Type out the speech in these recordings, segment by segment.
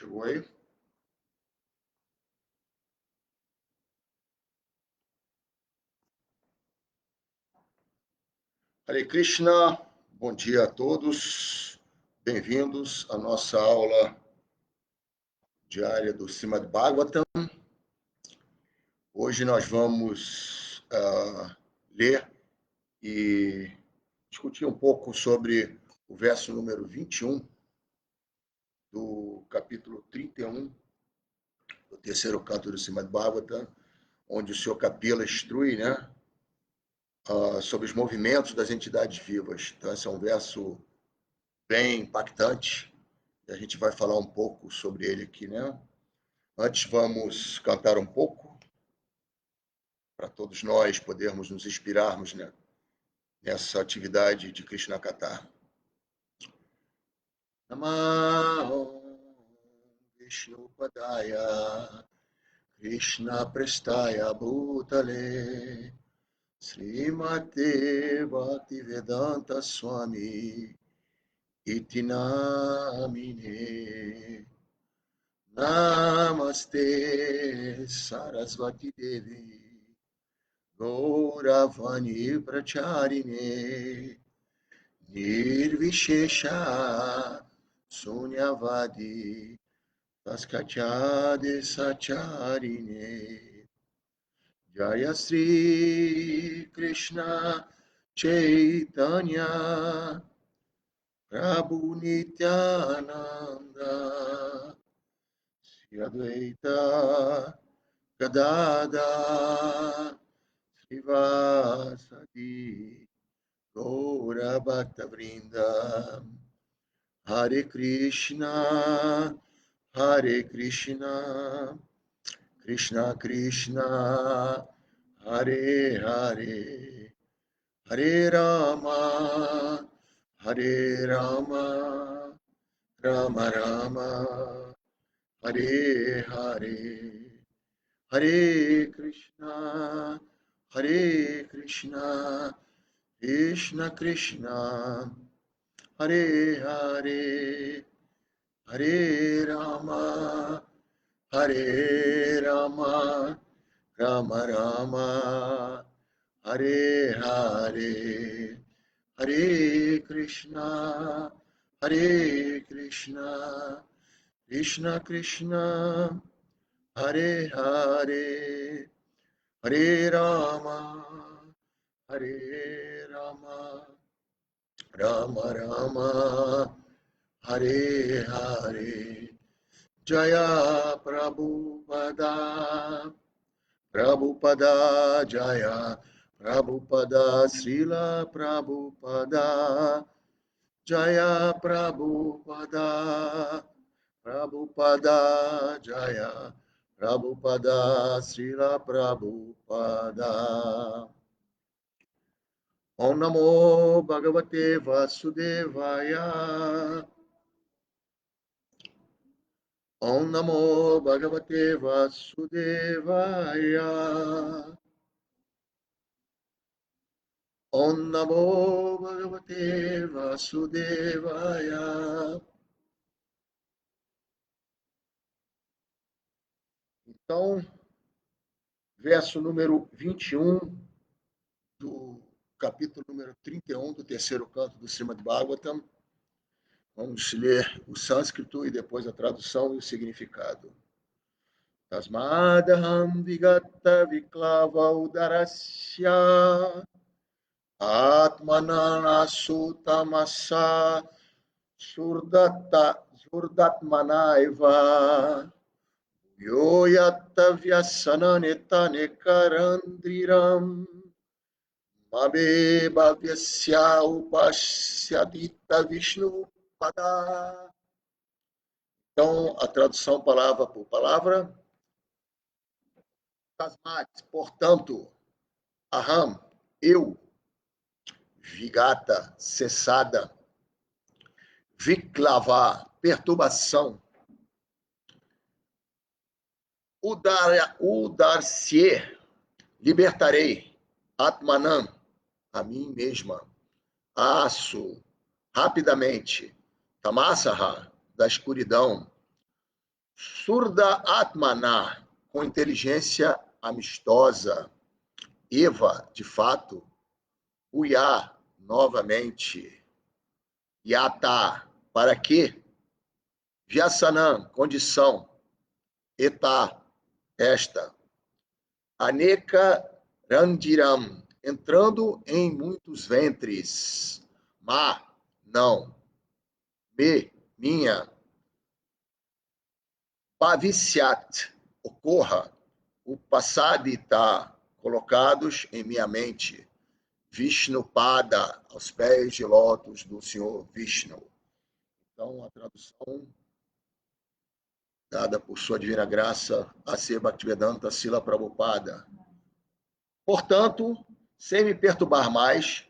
Chegou aí? Hare Krishna, bom dia a todos, bem-vindos à nossa aula diária do Srimad Bhagavatam. Hoje nós vamos ler e discutir um pouco sobre o verso número 21 do capítulo 31 do terceiro canto do Srimad Bhagavatam, onde o Sr. Kapila instrui, sobre os movimentos das entidades vivas. Então, esse é um verso bem impactante e a gente vai falar um pouco sobre ele aqui, Antes, vamos cantar um pouco para todos nós podermos nos inspirarmos, nessa atividade de Krishna Katha. Namah Vishnu Padaya Krishna Prestaya Bhutale Srimate Bhaktivedanta Swami Iti Namine Namaste Sarasvati Devi Gauravani Pracharine Nirvishesha Sunyavadi Taskachade Sacharine Jaya Sri Krishna Chaitanya Prabhu Nityananda Advaita Gadada Srivasadi Gaura Bhakta Vrinda Hare Krishna Krishna Krishna Hare Hare Hare Rama Rama Rama Hare Hare Hare Krishna Krishna Krishna Hare Hare Hare Rama Rama Rama Hare Hare Hare Krishna Krishna Krishna Hare Hare Hare Rama Rama Rama Hare Hare Jaya Prabhupada Jaya Prabhupada Srila Prabhupada Jaya Prabhupada Jaya Prabhupada Srila Prabhupada. Om Namo Bhagavate Vasudevaya. Om Namo Bhagavate Vasudevaya. Om Namo Bhagavate Vasudevaya. Então, verso número 21 do capítulo número 31 do terceiro canto do Srimad Bhagavatam. Vamos ler o sânscrito e depois a tradução e o significado. Tasmadaham vigata viklava udarasya atmanana sutamasa surdatmanaiva yoyatta vyasananetane karandriram mabe bhavyasya upasyadita vishnu pada. Então, a tradução palavra por palavra. Tasmat, portanto, aham, eu, vigata, cessada, viklava, perturbação, udarsye, libertarei, atmanam, a mim mesma, asu, rapidamente, tamasaha, da escuridão, Surda Atmana, com inteligência amistosa. Eva, de fato. Uya, novamente. Yata, para quê? Vyasanam, condição. Eta, esta. Aneka Randiram, entrando em muitos ventres. Ma, não. Me, minha. Pavisyat, ocorra. O passado está colocados em minha mente. Vishnu Pada, aos pés de lótus do Senhor Vishnu. Então, a tradução dada por sua divina graça a ser Bhaktivedanta Srila Prabhupada. Portanto, sem me perturbar mais,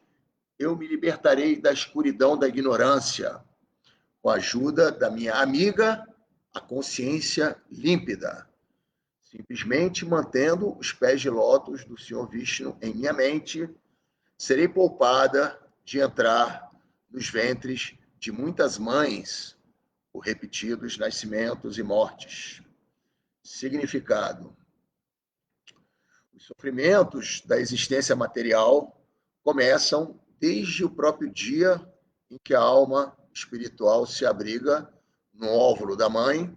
eu me libertarei da escuridão da ignorância, com a ajuda da minha amiga, a consciência límpida, simplesmente mantendo os pés de lótus do Senhor Vishnu em minha mente, serei poupada de entrar nos ventres de muitas mães por repetidos nascimentos e mortes. Significado: os sofrimentos da existência material começam desde o próprio dia em que a alma espiritual se abriga no óvulo da mãe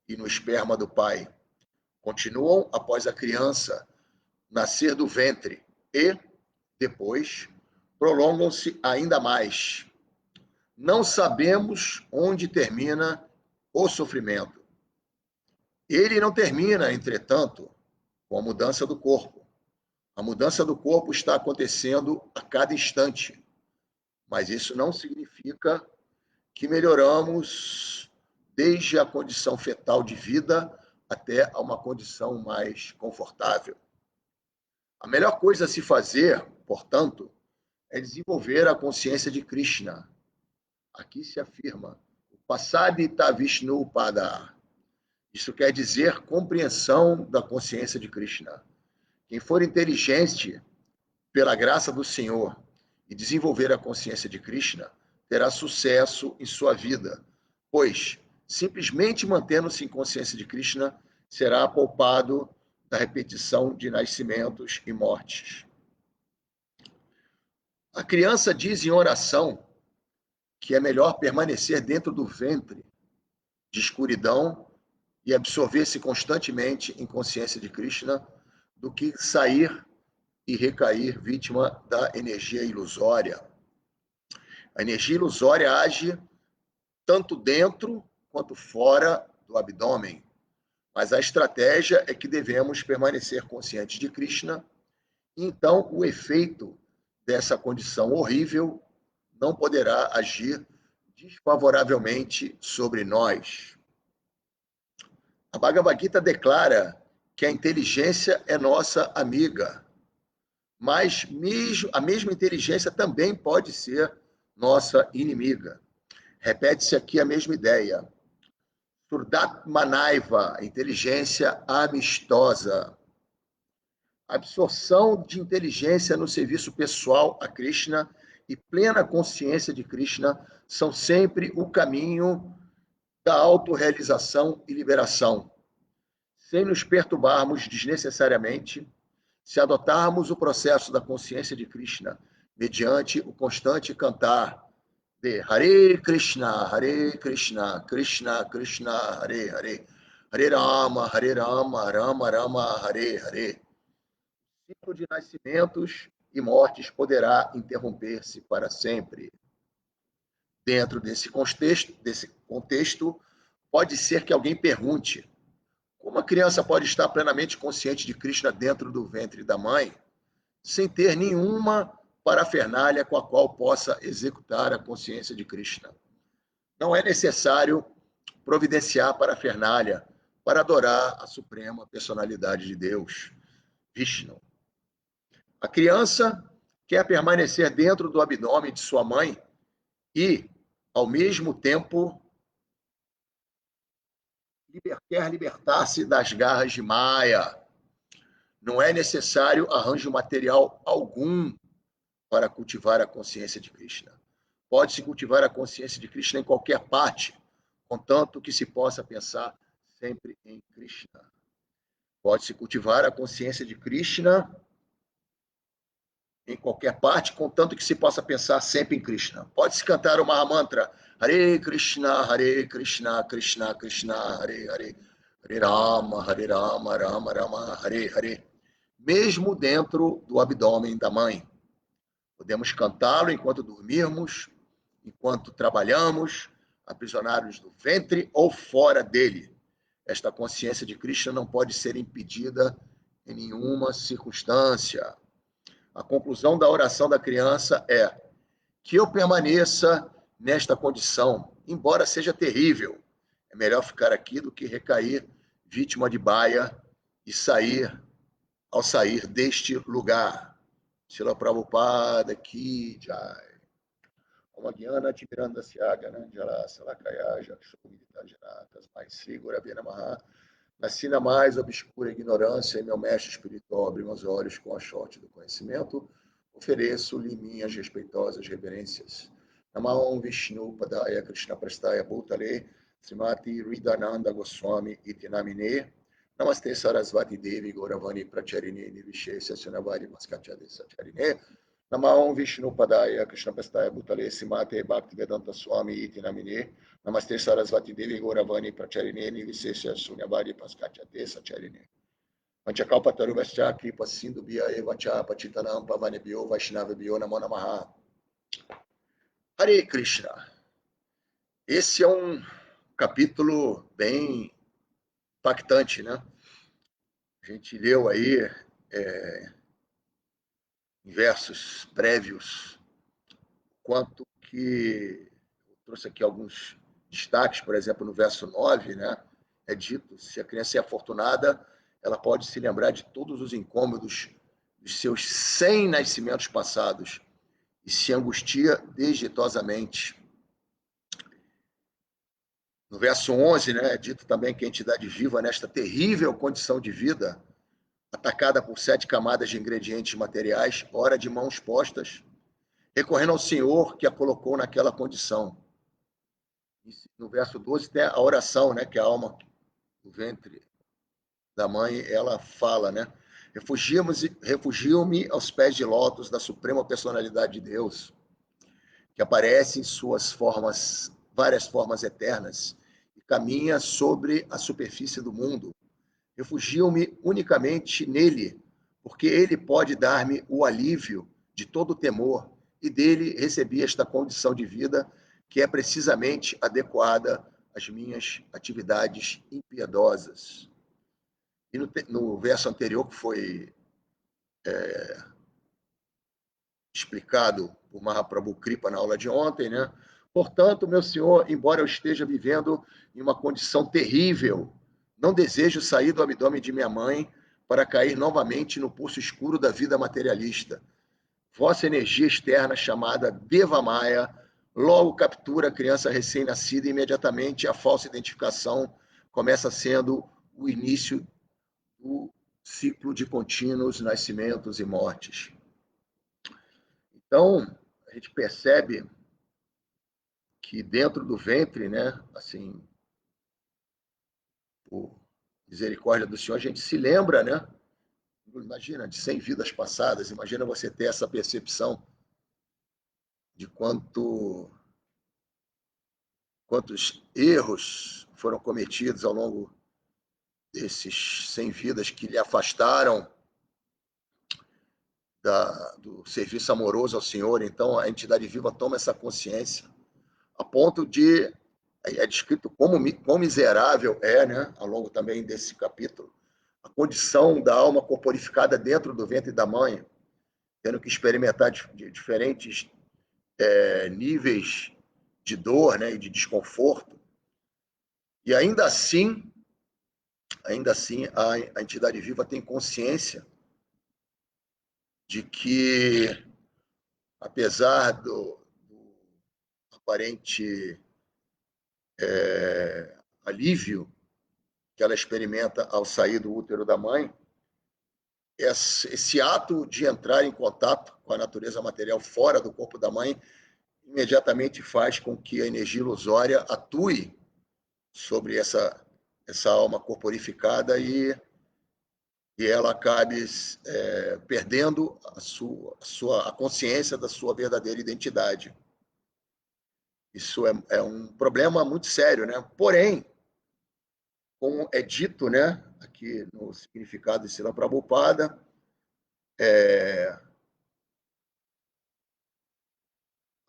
e no esperma do pai. Continuam após a criança nascer do ventre e, depois, prolongam-se ainda mais. Não sabemos onde termina o sofrimento. Ele não termina, entretanto, com a mudança do corpo. A mudança do corpo está acontecendo a cada instante, mas isso não significa que melhoramos desde a condição fetal de vida até a uma condição mais confortável. A melhor coisa a se fazer, portanto, é desenvolver a consciência de Krishna. Aqui se afirma o Pasadita Vishnu Pada. Isso quer dizer compreensão da consciência de Krishna. Quem for inteligente pela graça do Senhor e desenvolver a consciência de Krishna terá sucesso em sua vida, pois simplesmente mantendo-se em consciência de Krishna será poupado da repetição de nascimentos e mortes. A criança diz em oração que é melhor permanecer dentro do ventre de escuridão e absorver-se constantemente em consciência de Krishna do que sair e recair vítima da energia ilusória. A energia ilusória age tanto dentro quanto fora do abdômen, mas a estratégia é que devemos permanecer conscientes de Krishna, e então o efeito dessa condição horrível não poderá agir desfavoravelmente sobre nós. A Bhagavad Gita declara que a inteligência é nossa amiga, mas a mesma inteligência também pode ser nossa inimiga. Repete-se aqui a mesma ideia. Surdatmanaiva, inteligência amistosa. Absorção de inteligência no serviço pessoal a Krishna e plena consciência de Krishna são sempre o caminho da autorrealização e liberação. Sem nos perturbarmos desnecessariamente, se adotarmos o processo da consciência de Krishna mediante o constante cantar de Hare Krishna, Krishna Krishna, Hare Hare, Hare Rama, Rama Rama, Hare Hare, o ciclo de nascimentos e mortes poderá interromper-se para sempre. Dentro desse contexto, pode ser que alguém pergunte: como a criança pode estar plenamente consciente de Krishna dentro do ventre da mãe, sem ter nenhuma parafernália com a qual possa executar a consciência de Krishna? Não é necessário providenciar parafernália para adorar a suprema personalidade de Deus, Vishnu. A criança quer permanecer dentro do abdômen de sua mãe e, ao mesmo tempo, quer libertar-se das garras de Maya. Não é necessário arranjo material algum para cultivar a consciência de Krishna. Pode-se cultivar a consciência de Krishna em qualquer parte, contanto que se possa pensar sempre em Krishna. Pode-se cultivar a consciência de Krishna em qualquer parte, contanto que se possa pensar sempre em Krishna. Pode-se cantar o Mahamantra Hare Krishna, Krishna Krishna, Hare Hare, Hare Rama, Rama Rama, Hare Hare, mesmo dentro do abdômen da mãe. Podemos cantá-lo enquanto dormirmos, enquanto trabalhamos, aprisionados no ventre ou fora dele. Esta consciência de Krishna não pode ser impedida em nenhuma circunstância. A conclusão da oração da criança é que eu permaneça nesta condição, embora seja terrível. É melhor ficar aqui do que recair vítima de baia e ao sair deste lugar. Srila Prabhupada Ki Jai. Om Gyana Timiranda Syagana Jala Salakaya Jakshomita Janatas Mais Sri Gurave Namaha. Nasci na mais obscura ignorância e meu mestre espiritual abre meus olhos com a sorte do conhecimento. Ofereço-lhe minhas respeitosas reverências. Namah Vishnu Padaya Krishna Prastaya Bhutale Srimati Ridananda Goswami Iti Namine. Namaste Sarasvati Devi Gauravani Pracharini Nirvishesya Sunavari Maskachade Sacharine. Namah Vishnu Padaya Krishna Prastaya Bhutale Srimati Bhaktivedanta Swami Iti Namine. Namaste Sarasvati Devi Gauravani Pracharini Nirvishesya Sunavari Maskachade Sacharine. Panchakalpataru Vascha Kripa Sindhu Bhya Evacha Pachitanam Pavanebhyo Vaishnavebhyo Namo Namaha. Hare Krishna. Esse é um capítulo bem impactante, né? A gente leu aí em versos prévios quanto que eu trouxe aqui alguns destaques, por exemplo, no verso 9, né? É dito, se a criança é afortunada, ela pode se lembrar de todos os incômodos dos seus 100 nascimentos passados e se angustia desditosamente. No verso 11, né, é dito também que a entidade viva, nesta terrível condição de vida, atacada por 7 camadas de ingredientes materiais, ora de mãos postas, recorrendo ao Senhor que a colocou naquela condição. No verso 12 tem a oração, né, que a alma do ventre da mãe, ela fala, né? Refugio-me aos pés de lótus da suprema personalidade de Deus, que aparece em suas formas, várias formas eternas, e caminha sobre a superfície do mundo. Refugio-me unicamente nele, porque ele pode dar-me o alívio de todo temor, e dele recebi esta condição de vida que é precisamente adequada às minhas atividades impiedosas. E no verso anterior, que foi explicado por Mahaprabhu Kripa na aula de ontem, né? Portanto, meu senhor, embora eu esteja vivendo em uma condição terrível, não desejo sair do abdômen de minha mãe para cair novamente no poço escuro da vida materialista. Vossa energia externa, chamada Devamaya, logo captura a criança recém-nascida e imediatamente a falsa identificação começa sendo o início do ciclo de contínuos nascimentos e mortes. Então, a gente percebe que dentro do ventre, né, assim, por misericórdia do Senhor, a gente se lembra, né? Imagina, de 100 vidas passadas, imagina você ter essa percepção de quantos erros foram cometidos ao longo desses 100 vidas que lhe afastaram do serviço amoroso ao Senhor. Então, a entidade viva toma essa consciência, a ponto de... É descrito quão miserável é, né, ao longo também desse capítulo, a condição da alma corporificada dentro do ventre da mãe, tendo que experimentar diferentes níveis de dor, né, e de desconforto. E ainda assim a entidade viva tem consciência de que, apesar do aparente alívio que ela experimenta ao sair do útero da mãe, esse ato de entrar em contato com a natureza material fora do corpo da mãe imediatamente faz com que a energia ilusória atue sobre essa essa alma corporificada e ela acabe perdendo a consciência da sua verdadeira identidade. Isso é um problema muito sério, né? Porém, como é dito, né, aqui no significado de Srila Prabhupada,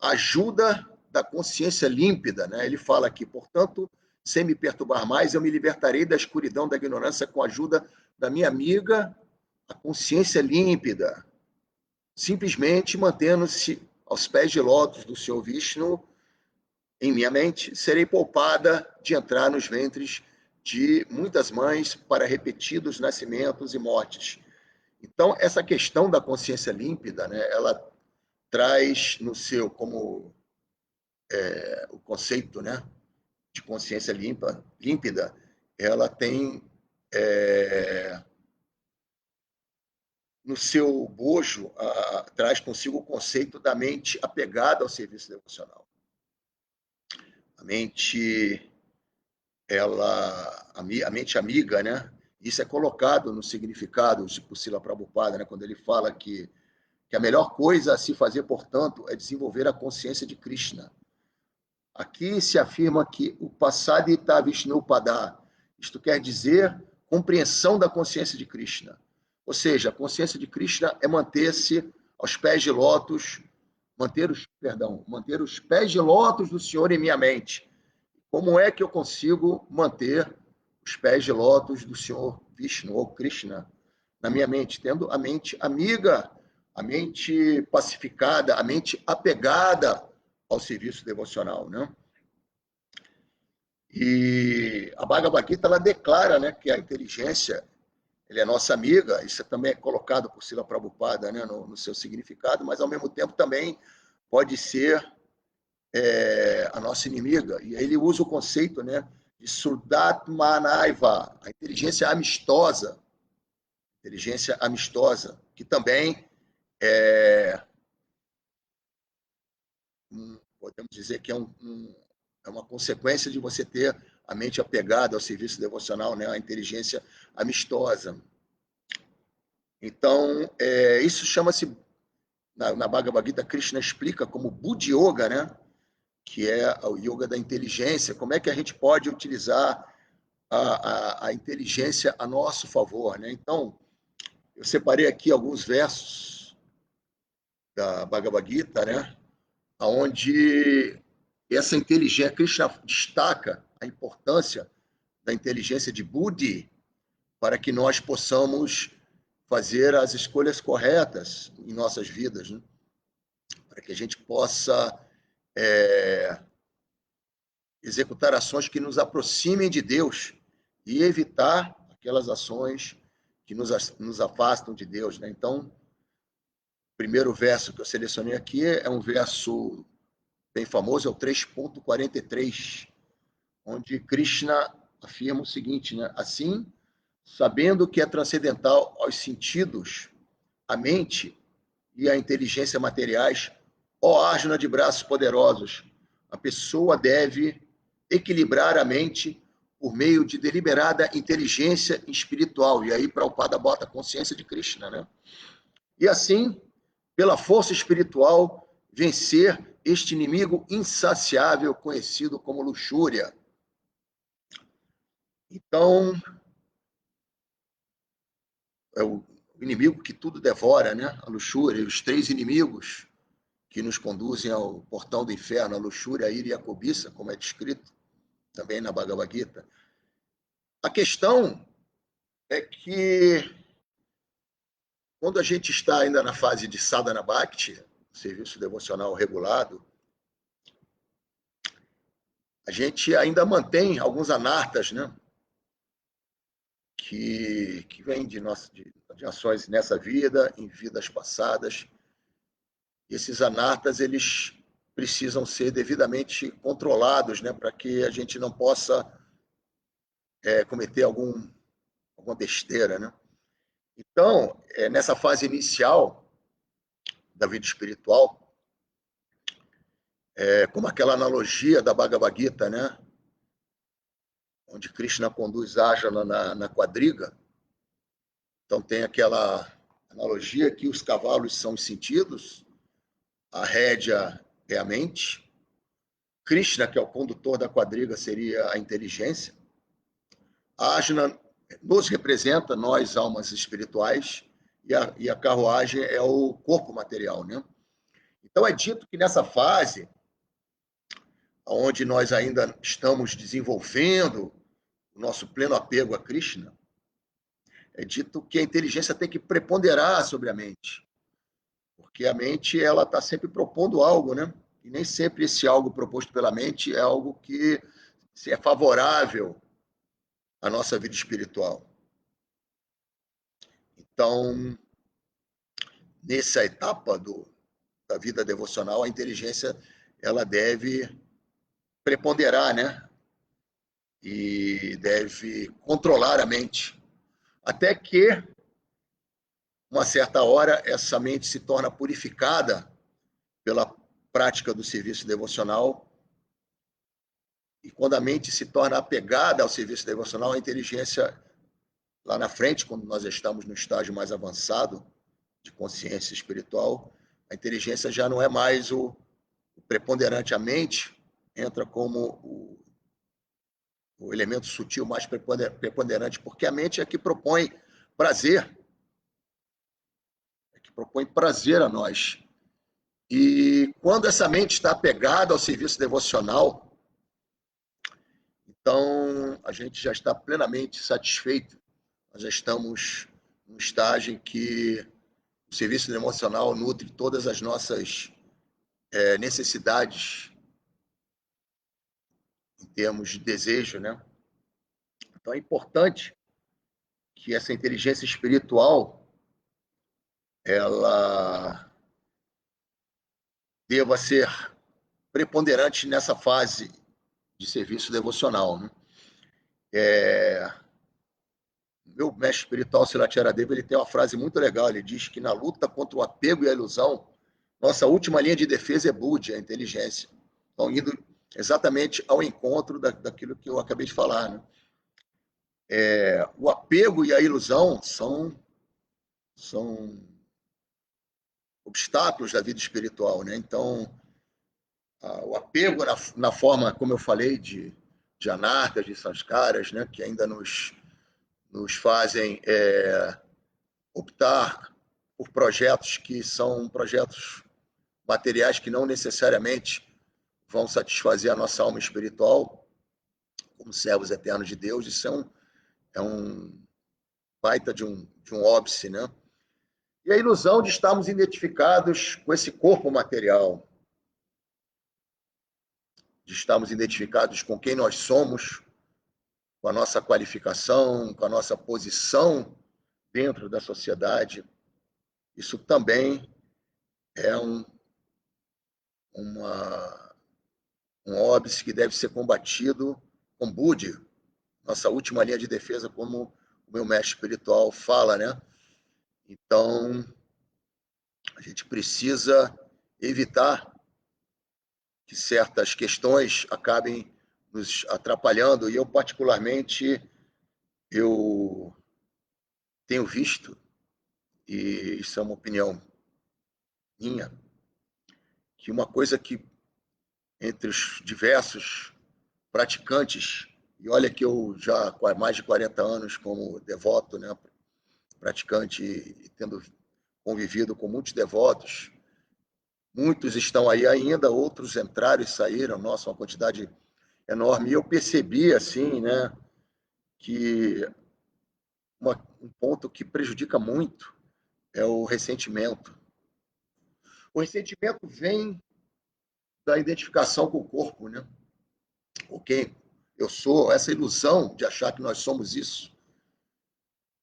ajuda da consciência límpida, né? Ele fala aqui, portanto, sem me perturbar mais, eu me libertarei da escuridão da ignorância com a ajuda da minha amiga, a consciência límpida, simplesmente mantendo-se aos pés de lótus do Senhor Vishnu em minha mente, serei poupada de entrar nos ventres de muitas mães para repetidos nascimentos e mortes. Então, essa questão da consciência límpida, né, ela traz no seu, como o conceito, né, de consciência límpida, ela tem no seu bojo, traz consigo o conceito da mente apegada ao serviço devocional. A mente, a mente amiga, né? Isso é colocado no significado de Srila Prabhupada, né? Quando ele fala que a melhor coisa a se fazer, portanto, é desenvolver a consciência de Krishna. Aqui se afirma que o Pasadita Vishnupada, isto quer dizer compreensão da consciência de Krishna. Ou seja, a consciência de Krishna é manter-se aos pés de lótus, manter os pés de lótus do Senhor em minha mente. Como é que eu consigo manter os pés de lótus do Senhor Vishnu ou Krishna na minha mente? Tendo a mente amiga, a mente pacificada, a mente apegada ao serviço devocional, né? E a Bhagavad Gita, ela declara, né, que a inteligência, ele é nossa amiga. Isso também é colocado por Srila Prabhupada, né, no seu significado, mas ao mesmo tempo também pode ser a nossa inimiga. E aí ele usa o conceito, né, de Sudatmanaiva, a inteligência amistosa, que também podemos dizer que é uma consequência de você ter a mente apegada ao serviço devocional, né, a inteligência amistosa. Então, isso chama-se, na Bhagavad Gita, Krishna explica como Buddhi Yoga, né, que é o yoga da inteligência, como é que a gente pode utilizar a inteligência a nosso favor, né? Então, eu separei aqui alguns versos da Bhagavad Gita, né, onde essa inteligência, Krishna destaca a importância da inteligência de Buddhi para que nós possamos fazer as escolhas corretas em nossas vidas, né? Para que a gente possa executar ações que nos aproximem de Deus e evitar aquelas ações que nos afastam de Deus, né? Então, o primeiro verso que eu selecionei aqui é um verso bem famoso, é o 3.43, onde Krishna afirma o seguinte, né? Assim, sabendo que é transcendental aos sentidos, a mente e a inteligência materiais, ó Arjuna de braços poderosos, a pessoa deve equilibrar a mente por meio de deliberada inteligência espiritual. E aí Prabhupada bota a consciência de Krishna, né? E assim, pela força espiritual, vencer este inimigo insaciável conhecido como luxúria. Então, é o inimigo que tudo devora, né? A luxúria, e os três inimigos que nos conduzem ao portão do inferno, a luxúria, a ira e a cobiça, como é descrito também na Bhagavad Gita. A questão é que, quando a gente está ainda na fase de sadhana bhakti, serviço devocional regulado, a gente ainda mantém alguns anartas, né, que vêm de ações nessa vida, em vidas passadas. E esses anartas, eles precisam ser devidamente controlados, né, para que a gente não possa cometer alguma besteira, né? Então, nessa fase inicial da vida espiritual, como aquela analogia da Bhagavad Gita, né? onde Krishna conduz Arjuna na quadriga. Então tem aquela analogia que os cavalos são os sentidos, a rédea é a mente, Krishna, que é o condutor da quadriga, seria a inteligência. A Arjuna nos representa, nós, almas espirituais, e a carruagem é o corpo material, né? Então é dito que nessa fase, onde nós ainda estamos desenvolvendo o nosso pleno apego a Krishna, é dito que a inteligência tem que preponderar sobre a mente, porque a mente ela está sempre propondo algo, né? E nem sempre esse algo proposto pela mente é algo que é favorável à nossa vida espiritual. Então, nessa etapa da vida devocional, a inteligência ela deve preponderar, né? E deve controlar a mente, até que, uma certa hora, essa mente se torna purificada pela prática do serviço devocional, e quando a mente se torna apegada ao serviço devocional, a inteligência, lá na frente, quando nós estamos no estágio mais avançado de consciência espiritual, a inteligência já não é mais o preponderante, a mente entra como o elemento sutil mais preponderante, porque a mente é que propõe prazer, a nós. E quando essa mente está apegada ao serviço devocional, então a gente já está plenamente satisfeito. Nós já estamos num estágio em que o serviço devocional nutre todas as nossas necessidades em termos de desejo, né? Então é importante que essa inteligência espiritual ela deva ser preponderante nessa fase de serviço devocional, né? Meu mestre espiritual, Silatera Deva, ele tem uma frase muito legal. Ele diz que na luta contra o apego e a ilusão, nossa última linha de defesa é Budi, a inteligência. Então, indo exatamente ao encontro daquilo que eu acabei de falar, né? O apego e a ilusão são obstáculos da vida espiritual, né? Então, o apego na forma, como eu falei, de anartas, de sanskaras, né? Que ainda nos fazem optar por projetos que são projetos materiais que não necessariamente vão satisfazer a nossa alma espiritual, como servos eternos de Deus. Isso é um baita de um óbice, né? E a ilusão de estarmos identificados com esse corpo material, de estarmos identificados com quem nós somos, com a nossa qualificação, com a nossa posição dentro da sociedade. Isso também é um óbice que deve ser combatido com Budi, nossa última linha de defesa, como o meu mestre espiritual fala, né? Então, a gente precisa evitar que certas questões acabem nos atrapalhando, e eu, particularmente, eu tenho visto, e isso é uma opinião minha, que uma coisa que, entre os diversos praticantes, e olha que eu já há mais de 40 anos como devoto, né, praticante, e tendo convivido com muitos devotos, muitos estão aí ainda, outros entraram e saíram, nossa, uma quantidade enorme, e eu percebi, assim, né, que um ponto que prejudica muito é o ressentimento. O ressentimento vem da identificação com o corpo, né? O quem eu sou, essa ilusão de achar que nós somos isso.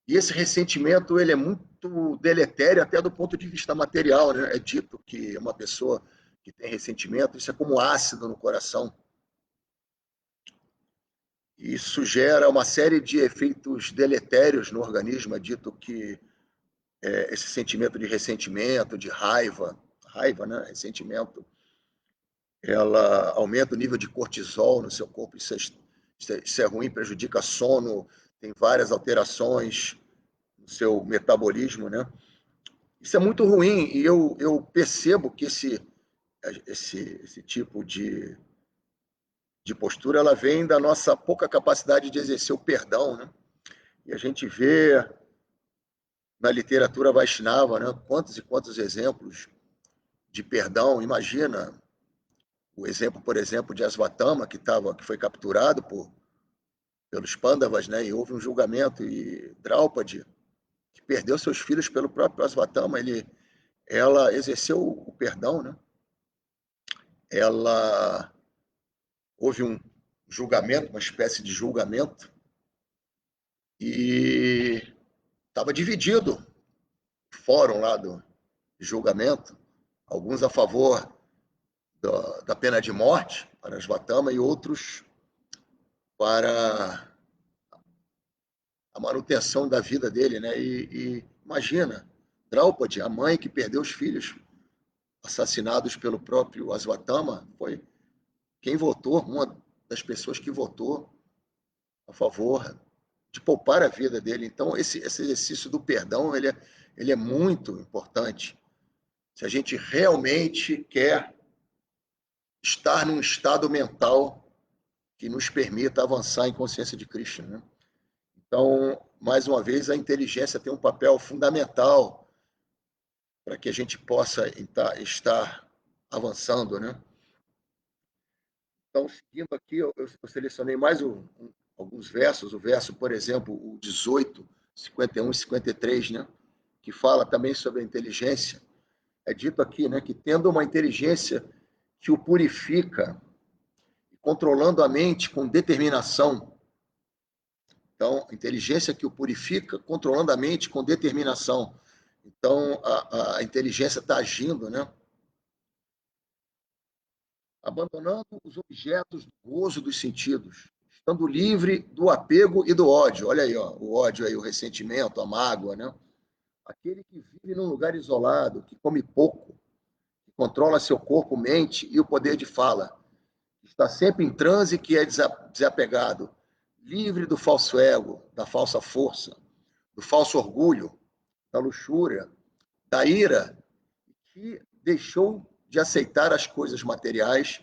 E esse ressentimento, ele é muito deletério até do ponto de vista material, né? É dito que uma pessoa que tem ressentimento, isso é como ácido no coração. Isso gera uma série de efeitos deletérios no organismo. É dito que esse sentimento de ressentimento, de raiva, né? Ressentimento, ela aumenta o nível de cortisol no seu corpo. Isso é Isso é ruim, prejudica sono, tem várias alterações no seu metabolismo, né? Isso é muito ruim e eu percebo que esse tipo de postura ela vem da nossa pouca capacidade de exercer o perdão, né? E a gente vê na literatura Vaishnava, né, quantos e quantos exemplos de perdão. Imagina o exemplo, por exemplo, de Asvatama, que foi capturado pelos Pandavas, né, e houve um julgamento, e Draupadi, que perdeu seus filhos pelo próprio Asvatama, ela exerceu o perdão, né? Ela houve um julgamento, uma espécie de julgamento, e estava dividido o fórum lá do julgamento, alguns a favor da pena de morte para Asvatama e outros para a manutenção da vida dele, né? E imagina, Draupadi, a mãe que perdeu os filhos assassinados pelo próprio Asvatama, foi quem votou, uma das pessoas que votou a favor de poupar a vida dele. Então, esse exercício do perdão, ele é muito importante. Se a gente realmente quer estar num estado mental que nos permita avançar em consciência de Krishna, né? Então, mais uma vez, a inteligência tem um papel fundamental para que a gente possa estar avançando, né? Então, seguindo aqui, eu selecionei mais alguns versos, o verso, por exemplo, o 18, 51 e 53, né? Que fala também sobre a inteligência. É dito aqui, né, que tendo uma inteligência que o purifica, controlando a mente com determinação. Então, inteligência que o purifica, controlando a mente com determinação. Então, a inteligência está agindo, né? Abandonando os objetos do gozo dos sentidos, estando livre do apego e do ódio. Olha aí, ó, o ódio aí, o ressentimento, a mágoa, né? Aquele que vive num lugar isolado, que come pouco, que controla seu corpo, mente e o poder de fala, está sempre em transe, que é desapegado, livre do falso ego, da falsa força, do falso orgulho, da luxúria, da ira, que deixou de aceitar as coisas materiais,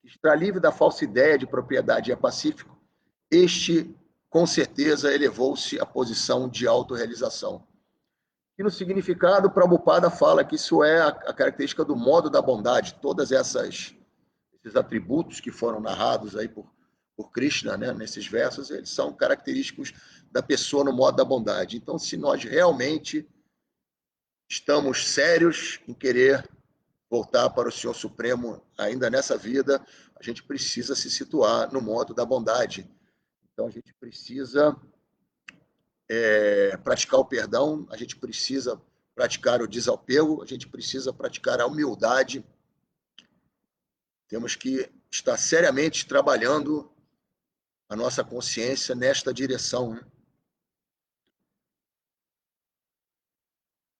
está livre da falsa ideia de propriedade e é pacífico, este, com certeza, elevou-se à posição de autorrealização. E no significado, Prabhupada fala que isso é a característica do modo da bondade, todas esses atributos que foram narrados aí por Krishna, né, nesses versos, eles são característicos da pessoa no modo da bondade. Então, se nós realmente estamos sérios em querer voltar para o Senhor Supremo ainda nessa vida, a gente precisa se situar no modo da bondade. Então, a gente precisa praticar o perdão, a gente precisa praticar o desapego, a gente precisa praticar a humildade. Temos que estar seriamente trabalhando a nossa consciência nesta direção, né?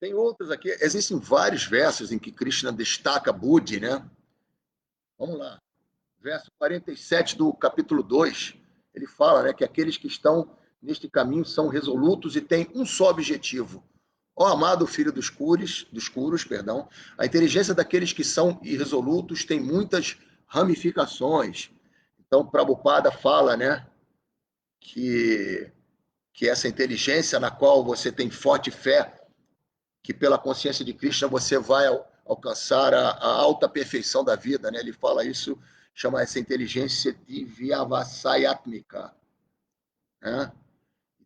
Tem outros aqui, existem vários versos em que Krishna destaca Buddhi, né? Vamos lá. Verso 47 do capítulo 2, ele fala, né, que aqueles que estão neste caminho são resolutos e têm um só objetivo. Ó amado filho dos curos, perdão, a inteligência daqueles que são irresolutos tem muitas ramificações. Então, Prabhupada fala, né, que, que essa inteligência na qual você tem forte fé, que pela consciência de Krishna você vai alcançar a alta perfeição da vida, né? Ele fala isso, chama essa inteligência de Vyavasayatmika, né?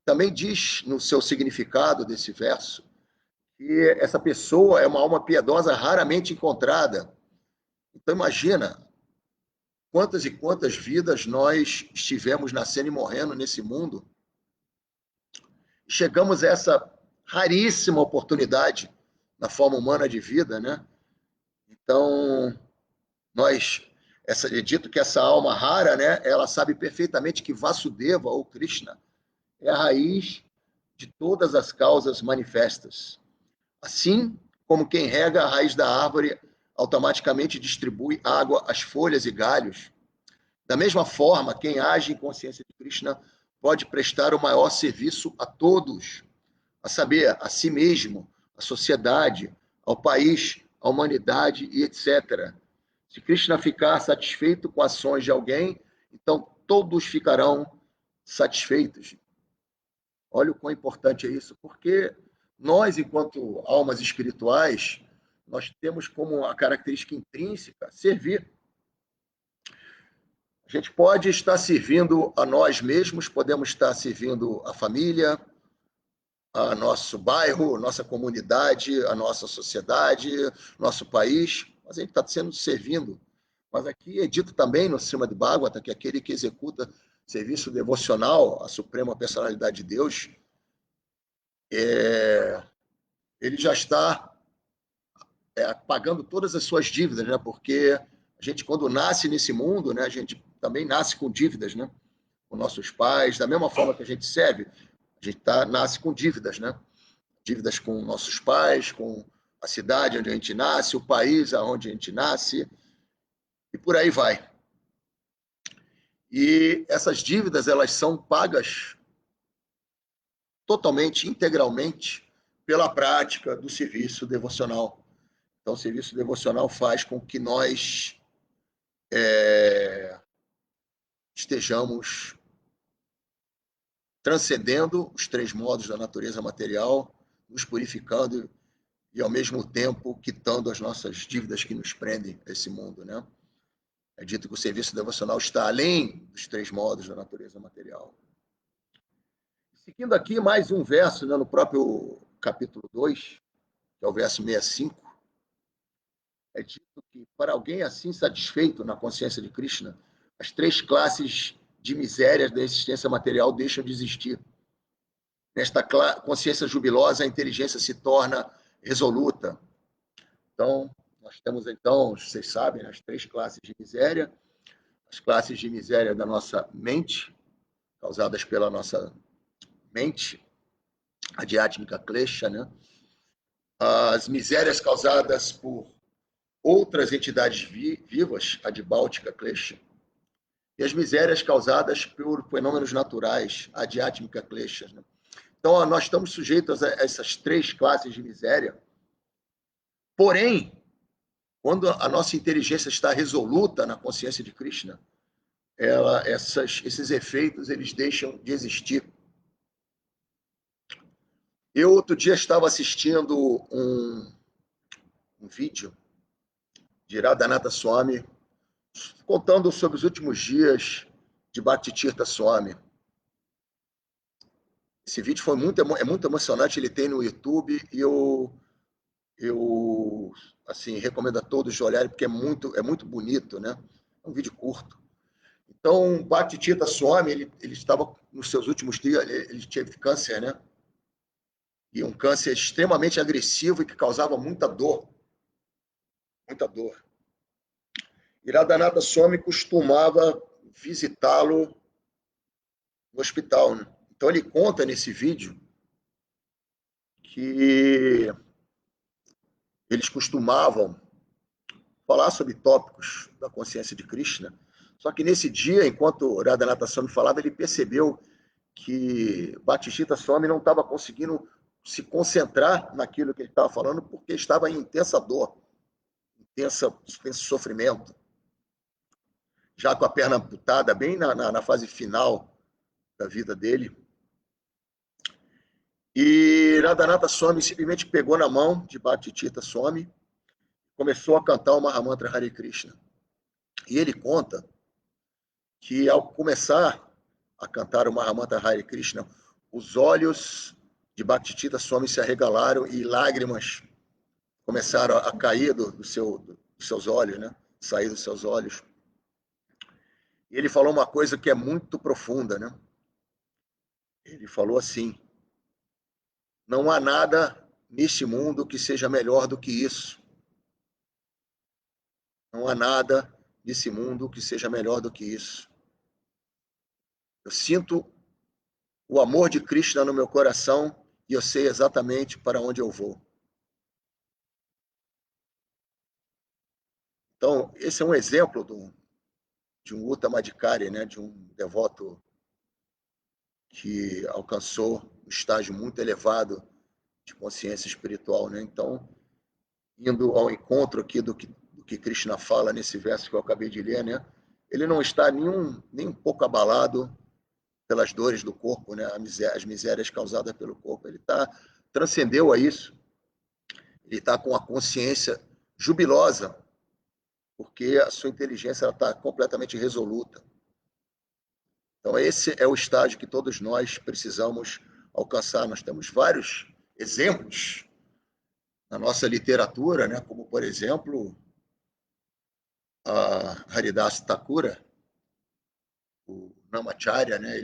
Também diz no seu significado desse verso que essa pessoa é uma alma piedosa raramente encontrada. Então imagina quantas e quantas vidas nós estivemos nascendo e morrendo nesse mundo. Chegamos a essa raríssima oportunidade na forma humana de vida, né? Então, é dito que essa alma rara, né, ela sabe perfeitamente que Vasudeva, ou Krishna, é a raiz de todas as causas manifestas. Assim como quem rega a raiz da árvore automaticamente distribui água às folhas e galhos, Da mesma forma, quem age em consciência de Krishna pode prestar o maior serviço a todos, a saber, a si mesmo, à sociedade, ao país, à humanidade e etc. Se Krishna ficar satisfeito com ações de alguém, então todos ficarão satisfeitos. Olha o quão importante é isso, porque nós, enquanto almas espirituais, nós temos como a característica intrínseca servir. A gente pode estar servindo a nós mesmos, podemos estar servindo a família, a nosso bairro, nossa comunidade, a nossa sociedade, nosso país, mas a gente está sendo servindo. Mas aqui é dito também no Srimad Bhagavata que aquele que executa serviço devocional à Suprema Personalidade de Deus, ele já está pagando todas as suas dívidas, né? Porque a gente, quando nasce nesse mundo, né, a gente também nasce com dívidas, né? Com nossos pais, da mesma forma que a gente serve, a gente nasce com dívidas, né? Dívidas com nossos pais, com a cidade onde a gente nasce, o país onde a gente nasce, e por aí vai. E essas dívidas, elas são pagas totalmente, integralmente, pela prática do serviço devocional. Então, o serviço devocional faz com que nós estejamos transcendendo os três modos da natureza material, nos purificando e, ao mesmo tempo, quitando as nossas dívidas que nos prendem a esse mundo, né? É dito que o serviço devocional está além dos três modos da natureza material. Seguindo aqui mais um verso, né, no próprio capítulo 2, que é o verso 65, é dito que para alguém assim satisfeito na consciência de Krishna, as três classes de misérias da existência material deixam de existir. Nesta consciência jubilosa, a inteligência se torna resoluta. Então, nós temos, então, vocês sabem, as três classes de miséria, as classes de miséria da nossa mente, causadas pela nossa mente, adiátmica klesha, né? As misérias causadas por outras entidades vivas, a adibáltica klesha, e as misérias causadas por fenômenos naturais, a adiátmica klesha. Né? Então, nós estamos sujeitos a essas três classes de miséria, porém, quando a nossa inteligência está resoluta na consciência de Krishna, esses efeitos eles deixam de existir. Eu, outro dia, estava assistindo um vídeo de Radhanatha Swami contando sobre os últimos dias de Bhaktitirtha Swami. Esse vídeo foi muito emocionante, ele tem no YouTube e eu assim, recomendo a todos olharem porque é muito bonito, né? É um vídeo curto. Então, Bhaktitirtha Swami, ele estava nos seus últimos dias, ele teve câncer, né? E um câncer extremamente agressivo e que causava muita dor. Muita dor. E Radhanatha Swami costumava visitá-lo no hospital. Né? Então, ele conta nesse vídeo que eles costumavam falar sobre tópicos da consciência de Krishna. Só que nesse dia, enquanto Radhanatha Swami falava, ele percebeu que Bhaktisiddhanta Swami não estava conseguindo se concentrar naquilo que ele estava falando porque estava em intensa dor, intenso sofrimento, já com a perna amputada, bem na fase final da vida dele. E Radhanatha Swami simplesmente pegou na mão de Bhaktisiddhanta Swami, começou a cantar o Mahamantra Hare Krishna. E ele conta que ao começar a cantar o Mahamantra Hare Krishna, os olhos de Bhaktisiddhanta Swami se arregalaram e lágrimas começaram a cair dos seus olhos, né? Sair dos seus olhos. E ele falou uma coisa que é muito profunda, né? Ele falou assim: não há nada neste mundo que seja melhor do que isso. Não há nada nesse mundo que seja melhor do que isso. Eu sinto o amor de Krishna no meu coração e eu sei exatamente para onde eu vou. Então, esse é um exemplo de um Uttamadhikari, né, de um devoto que alcançou um estágio muito elevado de consciência espiritual, né? Então, indo ao encontro aqui do que Krishna fala nesse verso que eu acabei de ler, né? Ele não está nem um pouco abalado pelas dores do corpo, né? As misérias causadas pelo corpo. Ele transcendeu a isso. Ele está com a consciência jubilosa, porque a sua inteligência está completamente resoluta. Então, esse é o estágio que todos nós precisamos alcançar. Nós temos vários exemplos na nossa literatura, né? Como, por exemplo, a Haridas Thakura, o Namacharya, né?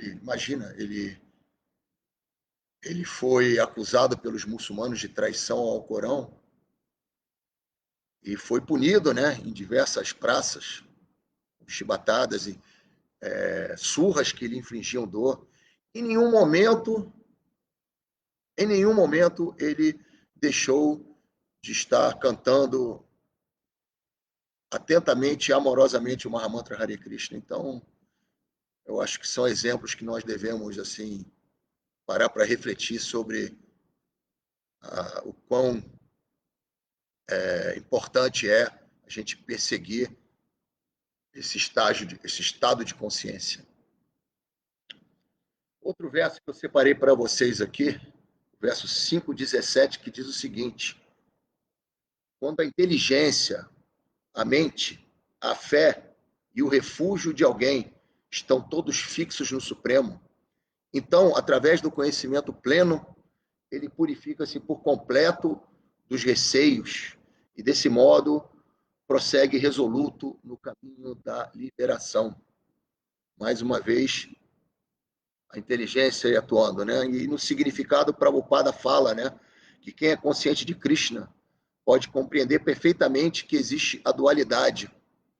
Ele foi acusado pelos muçulmanos de traição ao Corão e foi punido, né? Em diversas praças, chibatadas e surras que lhe infligiam dor. Em nenhum momento ele deixou de estar cantando atentamente e amorosamente o Mahamantra Hare Krishna. Então, eu acho que são exemplos que nós devemos assim parar para refletir sobre o quão importante é a gente perseguir esse estado de consciência. Outro verso que eu separei para vocês aqui, o verso 5:17, que diz o seguinte: quando a inteligência, a mente, a fé e o refúgio de alguém estão todos fixos no Supremo, então, através do conhecimento pleno, ele purifica-se por completo dos receios e, desse modo, prossegue resoluto no caminho da liberação. Mais uma vez, a inteligência atuando, né? E no significado, Prabhupada fala, né, que quem é consciente de Krishna pode compreender perfeitamente que existe a dualidade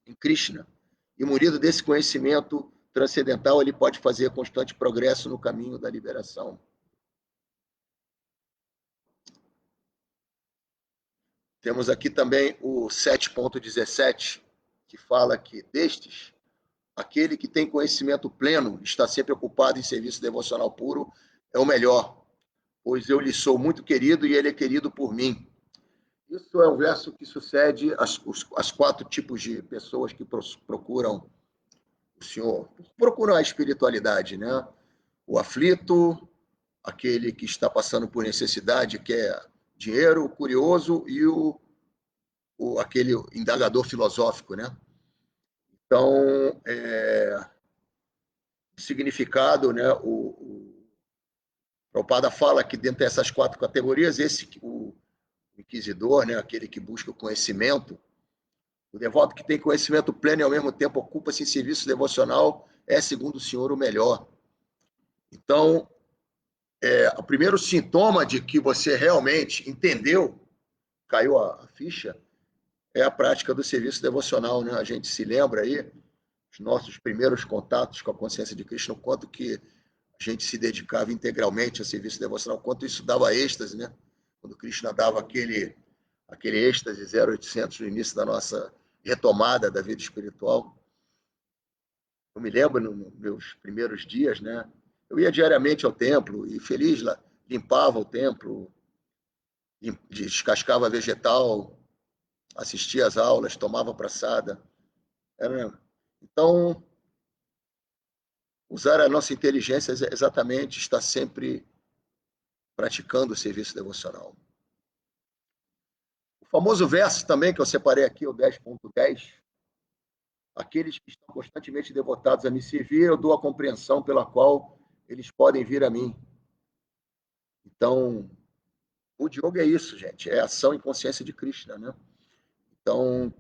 em Krishna. E munido desse conhecimento transcendental, ele pode fazer constante progresso no caminho da liberação. Temos aqui também o 7.17, que fala que destes, aquele que tem conhecimento pleno, está sempre ocupado em serviço devocional puro, é o melhor, pois eu lhe sou muito querido e ele é querido por mim. Isso é um verso que sucede as 4 tipos de pessoas que procuram o Senhor, procuram a espiritualidade, né? O aflito, aquele que está passando por necessidade, quer dinheiro, o curioso e aquele indagador filosófico, né? Então, o significado, né? O Prabhupada fala que dentro dessas 4 categorias, o inquisidor, né? Aquele que busca o conhecimento, o devoto que tem conhecimento pleno e ao mesmo tempo ocupa-se em serviço devocional, é, segundo o Senhor, o melhor. Então, o primeiro sintoma de que você realmente entendeu, caiu a ficha, é a prática do serviço devocional, né? A gente se lembra aí, os nossos primeiros contatos com a consciência de Cristo, o quanto que a gente se dedicava integralmente ao serviço devocional, o quanto isso dava êxtase, né? Quando Krishna dava aquele êxtase 0800 no início da nossa retomada da vida espiritual. Eu me lembro, nos meus primeiros dias, né? Eu ia diariamente ao templo e feliz lá, limpava o templo, descascava vegetal, assistia às aulas, tomava praçada. Então, usar a nossa inteligência é exatamente estar sempre praticando o serviço devocional. O famoso verso também que eu separei aqui, o 10.10, aqueles que estão constantemente devotados a me servir, eu dou a compreensão pela qual eles podem vir a mim. Então, o yoga é isso, gente, é ação e consciência de Krishna, né? Então,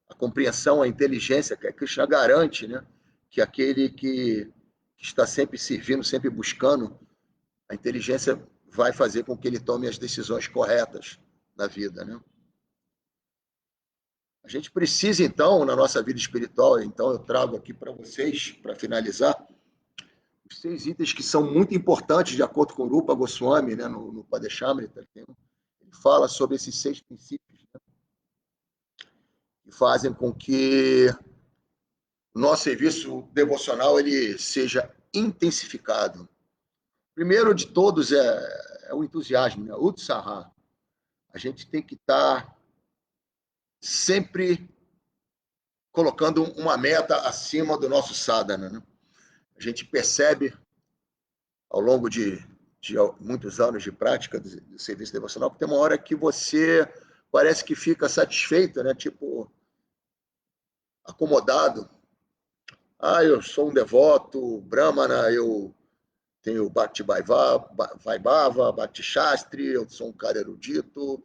a compreensão, a inteligência que Krishna garante, né? Que aquele que está sempre servindo, sempre buscando, a inteligência vai fazer com que ele tome as decisões corretas na vida, né? A gente precisa, então, na nossa vida espiritual, então eu trago aqui para vocês, para finalizar, os 6 itens que são muito importantes, de acordo com o Rupa Goswami, né, no Padeshamrita, ele fala sobre esses 6 princípios, né, que fazem com que o nosso serviço devocional ele seja intensificado. Primeiro de todos é o entusiasmo, né? Utsaha. A gente tem que estar sempre colocando uma meta acima do nosso sadhana, né? A gente percebe ao longo de muitos anos de prática do serviço devocional que tem uma hora que você parece que fica satisfeito, né? Tipo, acomodado. Ah, eu sou um devoto, Brahmana, eu tenho Bhakti Vaibhava, Bhakti Shastri, eu sou um cara erudito,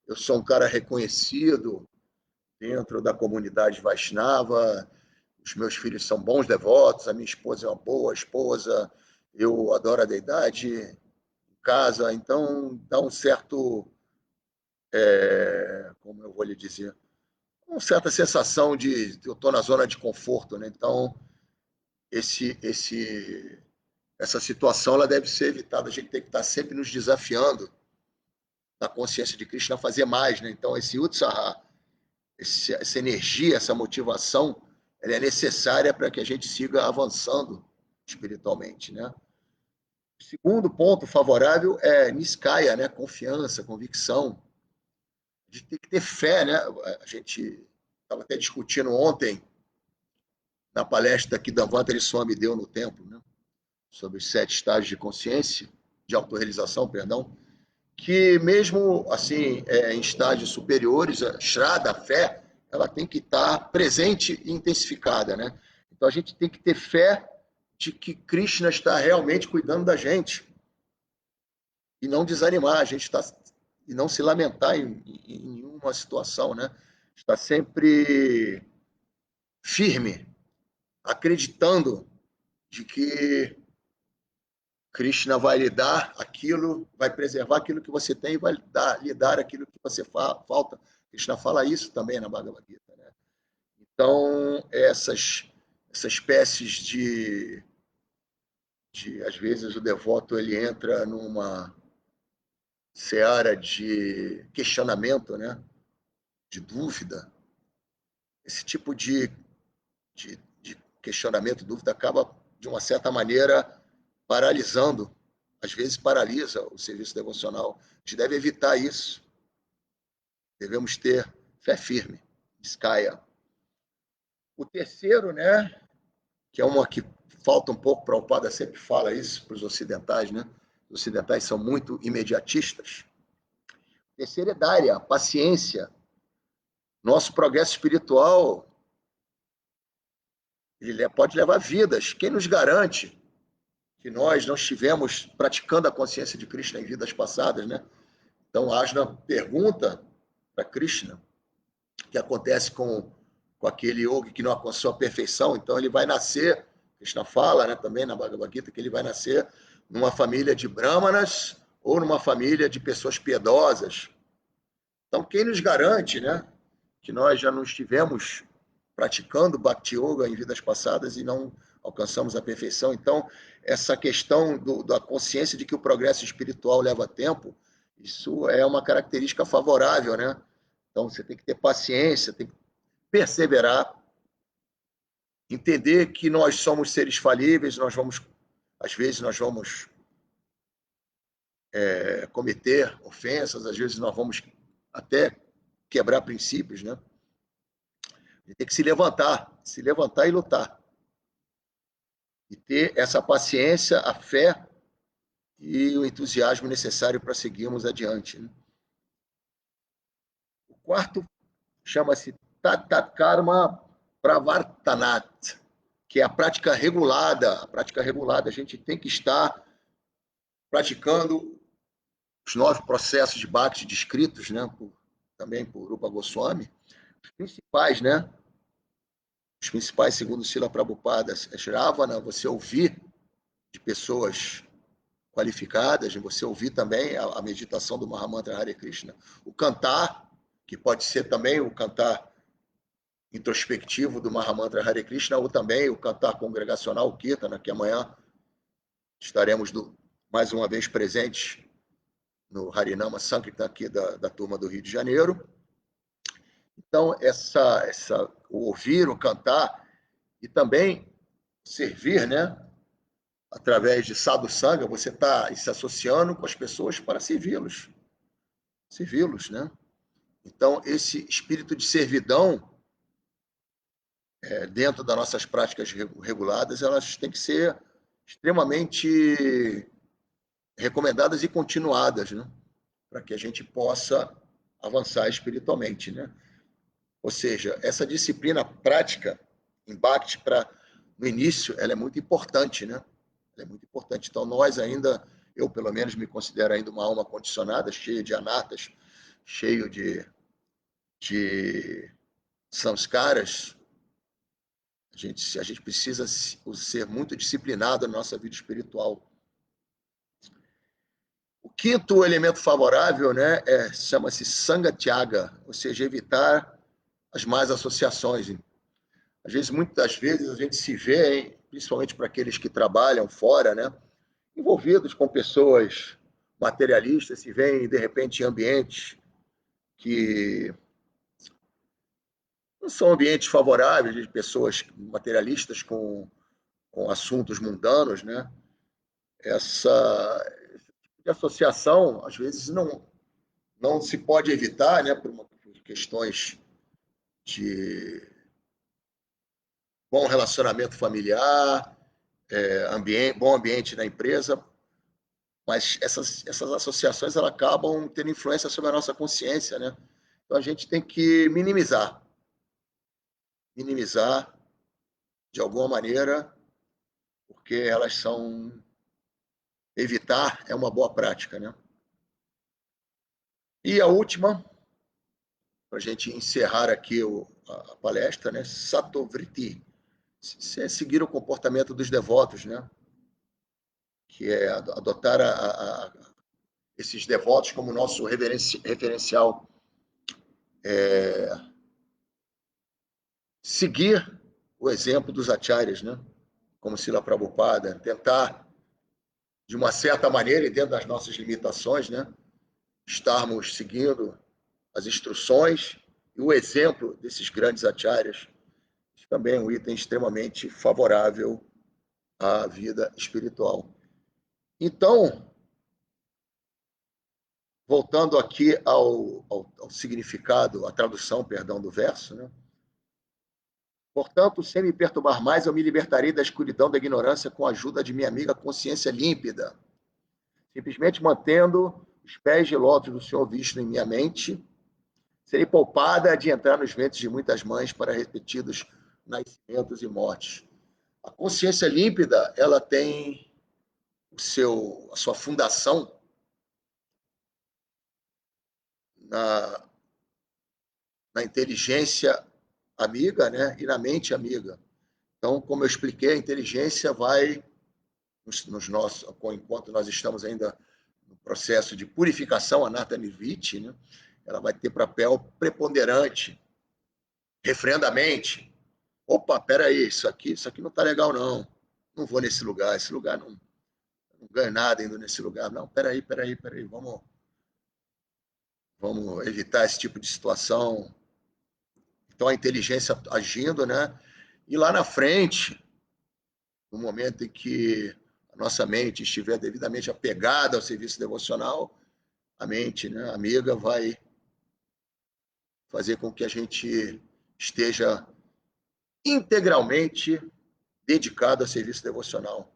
eu sou um cara reconhecido dentro da comunidade Vaishnava, os meus filhos são bons devotos, a minha esposa é uma boa esposa, eu adoro a deidade em casa, então dá um certo, como eu vou lhe dizer, uma certa sensação de eu estou na zona de conforto, né? Então esse essa situação ela deve ser evitada. A gente tem que estar sempre nos desafiando na consciência de Krishna a fazer mais, né? Então esse utsaha, essa energia, essa motivação, ela é necessária para que a gente siga avançando espiritualmente, né? O segundo ponto favorável é niskaya, né? Confiança, convicção. A gente tem que ter fé, né? A gente estava até discutindo ontem na palestra que Damvantari Swami deu no templo, né? Sobre os 7 estágios de consciência, de autorrealização, perdão, que mesmo assim em estágios superiores, a Shraddha, a fé, ela tem que estar presente e intensificada, né? Então a gente tem que ter fé de que Krishna está realmente cuidando da gente e não desanimar, a gente está e não se lamentar em nenhuma situação, né? Está sempre firme, acreditando de que Krishna vai lhe dar aquilo, vai preservar aquilo que você tem e vai lhe dar aquilo que você falta. Krishna fala isso também na Bhagavad Gita, né? Então, essa espécies às vezes, o devoto ele entra numa seara de questionamento, né? De dúvida. Esse tipo de questionamento, dúvida, acaba, de uma certa maneira, paralisando, às vezes paralisa o serviço devocional. A gente deve evitar isso. Devemos ter fé firme, Skaya. O terceiro, né, que é uma que falta um pouco, para o Prabhupada sempre fala isso para os ocidentais, né? Os ocidentais são muito imediatistas. O terceiro é Dária, paciência. Nosso progresso espiritual ele pode levar vidas. Quem nos garante que nós não estivemos praticando a consciência de Krishna em vidas passadas, né? Então, Ajna pergunta para Krishna o que acontece com aquele yogi que não alcançou a perfeição. Então, ele vai nascer, Krishna fala, né, também na Bhagavad Gita, que ele vai nascer numa família de brahmanas ou numa família de pessoas piedosas. Então, quem nos garante, né, que nós já não estivemos praticando Bhakti Yoga em vidas passadas e não alcançamos a perfeição? Então, essa questão da consciência de que o progresso espiritual leva tempo, isso é uma característica favorável, né? Então, você tem que ter paciência, tem que perseverar, entender que nós somos seres falíveis, às vezes nós vamos cometer ofensas, às vezes nós vamos até quebrar princípios, né? A gente tem que se levantar e lutar. E ter essa paciência, a fé e o entusiasmo necessário para seguirmos adiante, né? O quarto chama-se Tatakarma Pravartanat, que é a prática regulada. A prática regulada, a gente tem que estar praticando os 9 processos de Bhakti descritos, né, também por Rupa Goswami, os principais, né? Os principais, segundo Srila Prabhupada, é Shravana, você ouvir de pessoas qualificadas, você ouvir também a meditação do Mahamantra Hare Krishna. O cantar, que pode ser também o cantar introspectivo do Mahamantra Hare Krishna, ou também o cantar congregacional, o Kirtana, que amanhã estaremos mais uma vez presentes no Harinama Sankirtan aqui da turma do Rio de Janeiro. Então, o ouvir, o cantar, E também servir, né? Através de sadhu sanga, você está se associando com as pessoas para servi-los, né? Então, esse espírito de servidão, dentro das nossas práticas reguladas, elas têm que ser extremamente recomendadas e continuadas, né? Para que a gente possa avançar espiritualmente, né? Ou seja, essa disciplina prática, embate para no início, ela é muito importante, né? Ela é muito importante. Então, nós ainda, eu pelo menos me considero ainda uma alma condicionada, cheia de anatas, cheio de samskaras. A gente precisa ser muito disciplinado na nossa vida espiritual. O quinto elemento favorável, né, chama-se Sangha Tyaga, ou seja, evitar as más associações. Às vezes, muitas vezes, a gente se vê, hein, principalmente para aqueles que trabalham fora, né, envolvidos com pessoas materialistas, se veem, de repente, em ambientes que não são ambientes favoráveis, de pessoas materialistas com assuntos mundanos, né? Essa associação, às vezes, não se pode evitar, né, por questões de bom relacionamento familiar, bom ambiente na empresa, mas essas associações elas acabam tendo influência sobre a nossa consciência, né? Então a gente tem que minimizar de alguma maneira, porque elas são evitar é uma boa prática, né? E a última, para a gente encerrar aqui a palestra, né? Satovriti, seguir o comportamento dos devotos, né? Que é adotar esses devotos como nosso referencial, seguir o exemplo dos acharyas, né? Como Srila Prabhupada, tentar, de uma certa maneira, e dentro das nossas limitações, né? Estarmos seguindo as instruções e o exemplo desses grandes acharyas, também é um item extremamente favorável à vida espiritual. Então, voltando aqui ao significado, à tradução, perdão, do verso, né? Portanto, sem me perturbar mais, eu me libertarei da escuridão da ignorância com a ajuda de minha amiga consciência límpida. Simplesmente mantendo os pés de lótus do Senhor Vishnu em minha mente, serei poupada de entrar nos ventres de muitas mães para repetidos nascimentos e mortes. A consciência límpida, ela tem a sua fundação na, na inteligência amiga, né, e na mente amiga. Então, como eu expliquei, a inteligência vai nos nossos, enquanto nós estamos ainda no processo de purificação, a Nata Niviti, né, ela vai ter papel preponderante, refreando a mente. Opa, peraí, isso aqui não está legal, não. Não vou nesse lugar, esse lugar não ganho nada indo nesse lugar. Não, peraí, vamos evitar esse tipo de situação. Então, a inteligência agindo, né? E lá na frente, no momento em que a nossa mente estiver devidamente apegada ao serviço devocional, a mente, né, amiga, vai fazer com que a gente esteja integralmente dedicado ao serviço devocional.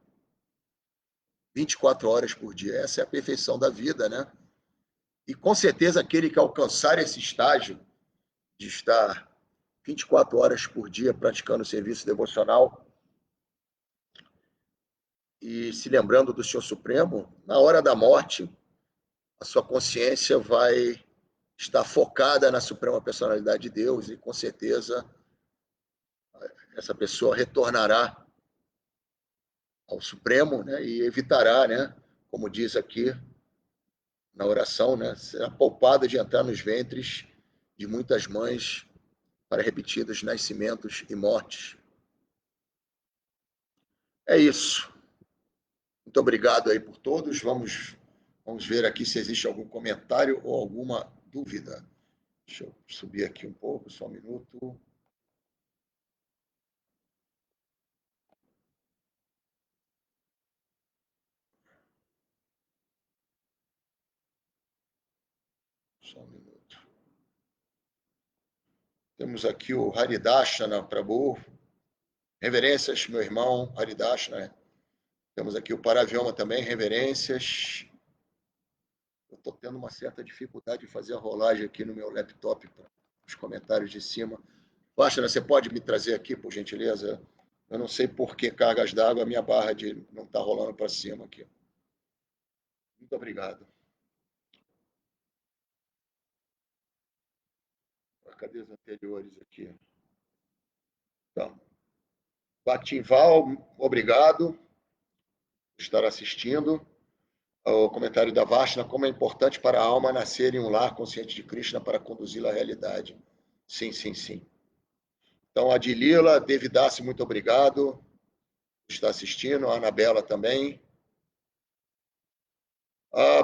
24 horas por dia. Essa é a perfeição da vida, né? E com certeza aquele que alcançar esse estágio de estar 24 horas por dia praticando o serviço devocional e se lembrando do Senhor Supremo, na hora da morte, a sua consciência vai estar focada na Suprema Personalidade de Deus e, com certeza, essa pessoa retornará ao Supremo, né, e evitará, né, como diz aqui na oração, né, será poupada de entrar nos ventres de muitas mães para repetidos nascimentos e mortes. É isso. Muito obrigado aí por todos. Vamos ver aqui se existe algum comentário ou alguma dúvida. Deixa eu subir aqui um pouco, só um minuto. Só um minuto. Temos aqui o Haridashana Prabhu. Reverências, meu irmão Haridashana. Temos aqui o Paravyoma também, reverências. Eu estou tendo uma certa dificuldade de fazer a rolagem aqui no meu laptop para os comentários de cima. Baixa, você pode me trazer aqui, por gentileza? Eu não sei por que cargas d'água, a minha barra não está rolando para cima aqui. Muito obrigado. Cadê os anteriores aqui? Então, Batival, obrigado por estar assistindo. O comentário da Vashna, como é importante para a alma nascer em um lar consciente de Krishna para conduzi-la à realidade. Sim, sim, sim. Então, a Dilila, Devidasse, muito obrigado por estar assistindo. A Anabela também.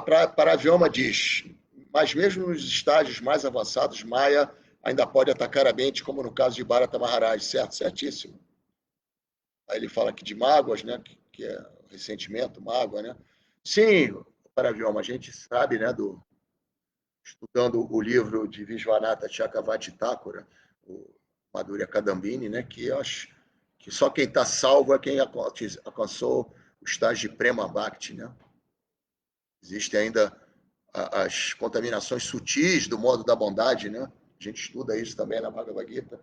Para a Vyoma diz, mas mesmo nos estágios mais avançados, Maya ainda pode atacar a mente, como no caso de Bharata Maharaj, certo? Certíssimo. Aí ele fala aqui de mágoas, né? Que é ressentimento, mágoa, né? Sim, para a Vyoma, a gente sabe, né, estudando o livro de Vishwanatha Chakravarti Thakura, o Madhurya Kadambini, né, que eu acho que só quem está salvo é quem alcançou o estágio de Prema Bhakti, né? Existem ainda as contaminações sutis do modo da bondade, né? A gente estuda isso também na Bhagavad Gita,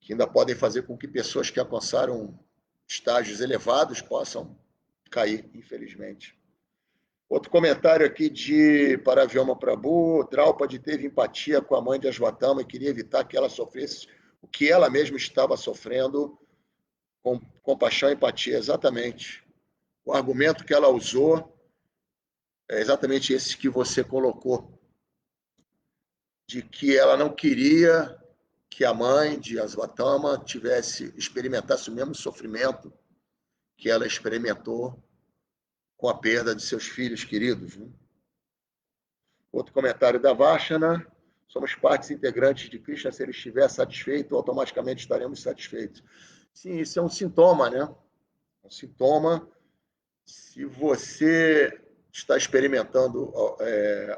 que ainda podem fazer com que pessoas que alcançaram estágios elevados possam cair, infelizmente. Outro comentário aqui de Paravyoma Prabhu. Draupadi teve empatia com a mãe de Asvatama e queria evitar que ela sofresse o que ela mesma estava sofrendo, com compaixão e empatia. Exatamente. O argumento que ela usou é exatamente esse que você colocou, de que ela não queria que a mãe de Asvatama experimentasse o mesmo sofrimento que ela experimentou com a perda de seus filhos queridos, né? Outro comentário da Vashana. Somos partes integrantes de Krishna. Se ele estiver satisfeito, automaticamente estaremos satisfeitos. Sim, isso é um sintoma, né? Um sintoma. Se você está experimentando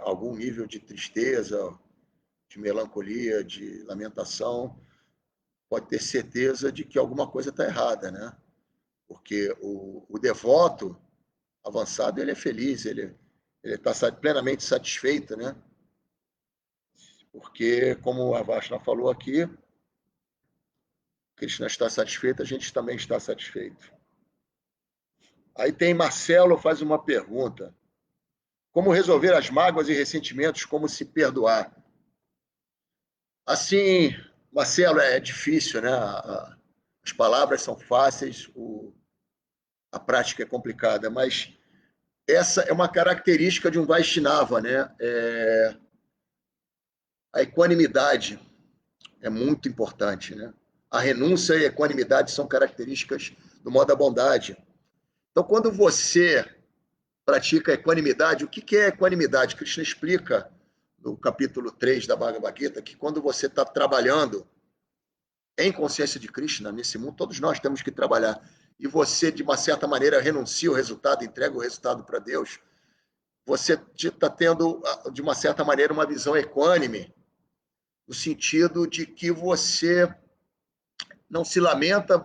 algum nível de tristeza, de melancolia, de lamentação, pode ter certeza de que alguma coisa está errada, né? Porque o devoto avançado, ele é feliz, ele está plenamente satisfeito, né? Porque, como a Vashna falou aqui, Krishna está satisfeito, a gente também está satisfeito. Aí tem Marcelo, faz uma pergunta. Como resolver as mágoas e ressentimentos, como se perdoar? Assim, Marcelo, é difícil, né? As palavras são fáceis, a prática é complicada, mas essa é uma característica de um Vaishnava, né? A equanimidade é muito importante, né? A renúncia e a equanimidade são características do modo da bondade. Então, quando você pratica equanimidade, o que é equanimidade? Krishna explica no capítulo 3 da Bhagavad Gita que quando você está trabalhando em consciência de Krishna, nesse mundo, todos nós temos que trabalhar, e você, de uma certa maneira, renuncia o resultado, entrega o resultado para Deus, você está tendo, de uma certa maneira, uma visão equânime, no sentido de que você não se lamenta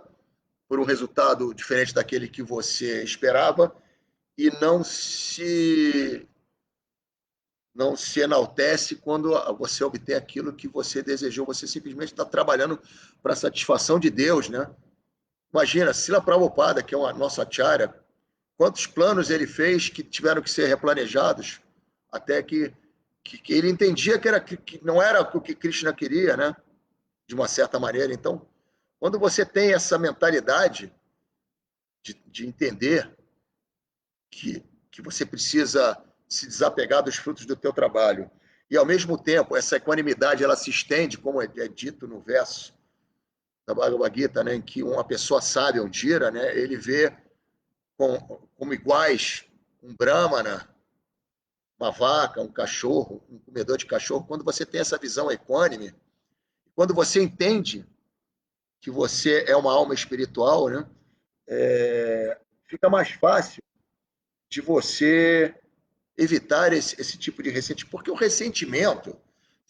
por um resultado diferente daquele que você esperava e não se enaltece quando você obtém aquilo que você desejou. Você simplesmente está trabalhando para a satisfação de Deus, né? Imagina, Srila Prabhupada, que é o nosso acharya, quantos planos ele fez que tiveram que ser replanejados até que ele entendia que não era o que Krishna queria, né? De uma certa maneira. Então, quando você tem essa mentalidade de entender que você precisa se desapegar dos frutos do teu trabalho, e ao mesmo tempo essa equanimidade ela se estende, como é dito no verso da Bhagavad Gita, né, em que uma pessoa sábia, um Dhira, né, ele vê como iguais um brahmana, uma vaca, um cachorro, um comedor de cachorro. Quando você tem essa visão equânime, quando você entende que você é uma alma espiritual, né, fica mais fácil de você evitar esse tipo de ressentimento, porque o ressentimento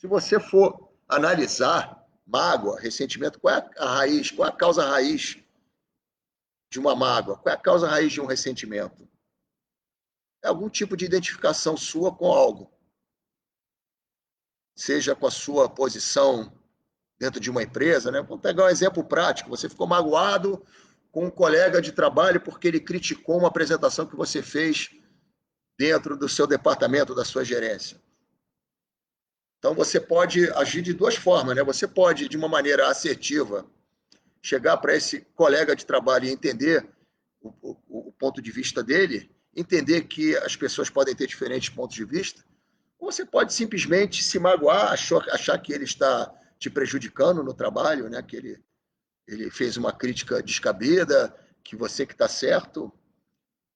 Se você for analisar mágoa, ressentimento, qual é a raiz, qual é a causa raiz de uma mágoa? Qual é a causa raiz de um ressentimento? É algum tipo de identificação sua com algo, seja com a sua posição dentro de uma empresa, né? Vamos pegar um exemplo prático. Você ficou magoado com um colega de trabalho porque ele criticou uma apresentação que você fez dentro do seu departamento, da sua gerência. Então, você pode agir de duas formas, né? Você pode, de uma maneira assertiva, chegar para esse colega de trabalho e entender o ponto de vista dele, entender que as pessoas podem ter diferentes pontos de vista, ou você pode simplesmente se magoar, achar que ele está te prejudicando no trabalho, né? Que ele fez uma crítica descabida, que você que está certo.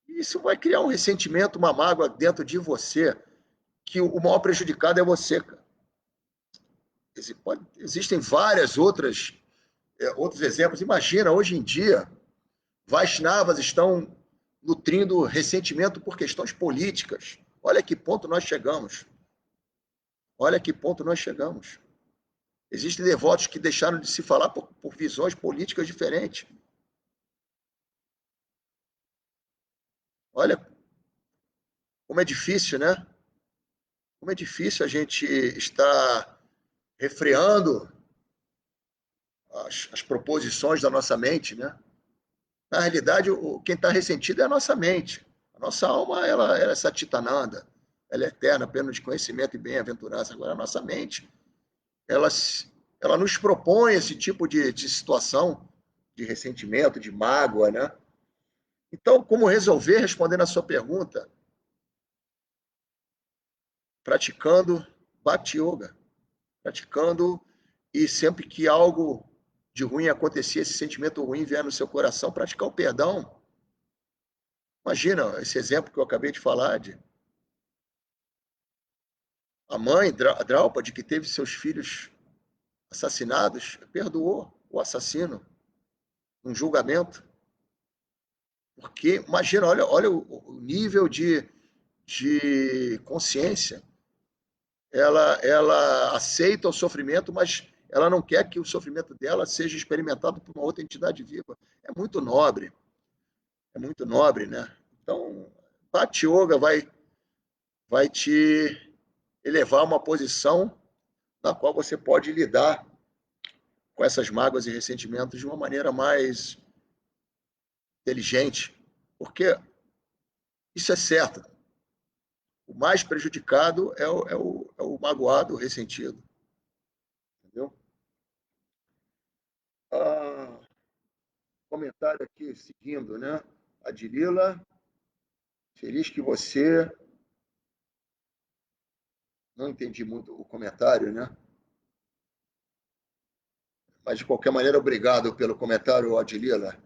E isso vai criar um ressentimento, uma mágoa dentro de você, que o maior prejudicado é você, cara. Existem várias outros exemplos. Imagina, hoje em dia, Vaishnavas estão nutrindo ressentimento por questões políticas. Olha que ponto nós chegamos. Olha que ponto nós chegamos. Existem devotos que deixaram de se falar por visões políticas diferentes. Olha como é difícil, né? Como é difícil a gente estar refreando as proposições da nossa mente, né? Na realidade, quem está ressentido é a nossa mente. A nossa alma, ela é satitananda, ela é eterna, plena de conhecimento e bem-aventurança. Agora, a nossa mente, ela, ela nos propõe esse tipo de situação, de ressentimento, de mágoa, né? Então, como resolver? Respondendo a sua pergunta, praticando Bhakti Yoga, praticando, e sempre que algo de ruim acontecer, esse sentimento ruim vier no seu coração, praticar o perdão. Imagina esse exemplo que eu acabei de falar, de a mãe, Draupadi, que teve seus filhos assassinados, perdoou o assassino num julgamento. Porque, imagina, olha o nível de consciência. Ela aceita o sofrimento, mas ela não quer que o sofrimento dela seja experimentado por uma outra entidade viva. É muito nobre, né? Então, Bhakti Yoga vai te elevar a uma posição na qual você pode lidar com essas mágoas e ressentimentos de uma maneira mais inteligente, porque isso é certo. O mais prejudicado é o magoado, o ressentido. Entendeu? Ah, comentário aqui, seguindo, né? Adilila, feliz que você. Não entendi muito o comentário, né? Mas, de qualquer maneira, obrigado pelo comentário, Adilila.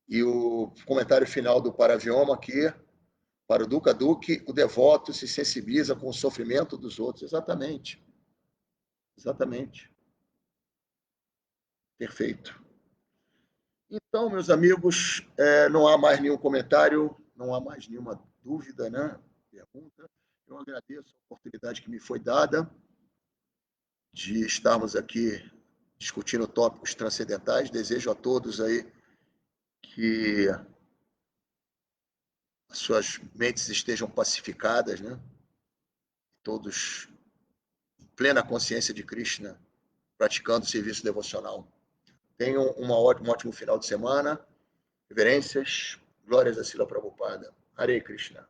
E o comentário final do Paravioma aqui, para o Duca Duque, o devoto se sensibiliza com o sofrimento dos outros. Exatamente. Exatamente. Perfeito. Então, meus amigos, não há mais nenhum comentário, não há mais nenhuma dúvida, né? Pergunta. Eu agradeço a oportunidade que me foi dada de estarmos aqui discutindo tópicos transcendentais. Desejo a todos aí que as suas mentes estejam pacificadas, né? Todos em plena consciência de Krishna, praticando o serviço devocional. Tenham um ótimo final de semana. Reverências, glórias a Srila Prabhupada. Hare Krishna.